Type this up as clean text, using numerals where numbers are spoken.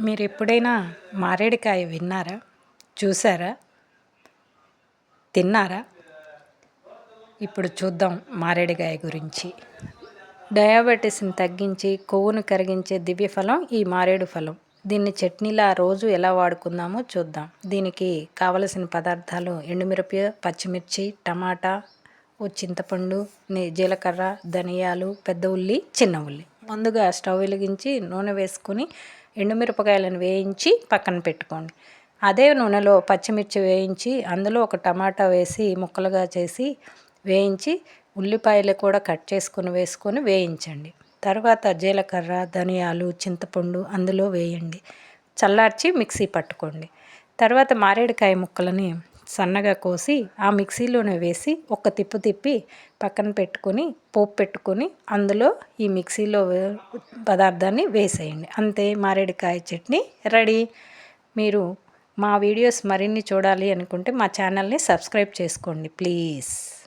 మీరు ఎప్పుడైనా మారేడుకాయ విన్నారా? చూసారా? తిన్నారా? ఇప్పుడు చూద్దాం మారేడుకాయ గురించి. డయాబెటీస్ని తగ్గించి కొవ్వును కరిగించే దివ్య ఫలం ఈ మారేడు ఫలం. దీన్ని చట్నీలా రోజు ఎలా వాడుకుందామో చూద్దాం. దీనికి కావలసిన పదార్థాలు ఎండుమిరపకాయ, పచ్చిమిర్చి, టమాటా, చింతపండు, జీలకర్ర, ధనియాలు, పెద్ద ఉల్లి, చిన్న ఉల్లి. ముందుగా స్టవ్ వెలిగించి నూనె వేసుకొని ఎండుమిరపకాయలను వేయించి పక్కన పెట్టుకోండి. అదే నూనెలో పచ్చిమిర్చి వేయించి అందులో ఒక టమాటా వేసి ముక్కలుగా చేసి వేయించి ఉల్లిపాయలు కూడా కట్ చేసుకొని వేసుకొని వేయించండి. తర్వాత జీలకర్ర, ధనియాలు, చింతపండు అందులో వేయండి. చల్లార్చి మిక్సీ పట్టుకోండి. తర్వాత మారేడుకాయ ముక్కలని సన్నగా కోసి ఆ మిక్సీలోనే వేసి ఒక తిప్పు తిప్పి పక్కన పెట్టుకొని పోపు పెట్టుకొని అందులో ఈ మిక్సీలో పదార్థాన్ని వేసేయండి. అంతే, మారేడుకాయ చట్నీ రెడీ. మీరు మా వీడియోస్ మరిన్ని చూడాలి అనుకుంటే మా ఛానల్ని సబ్స్క్రైబ్ చేసుకోండి ప్లీజ్.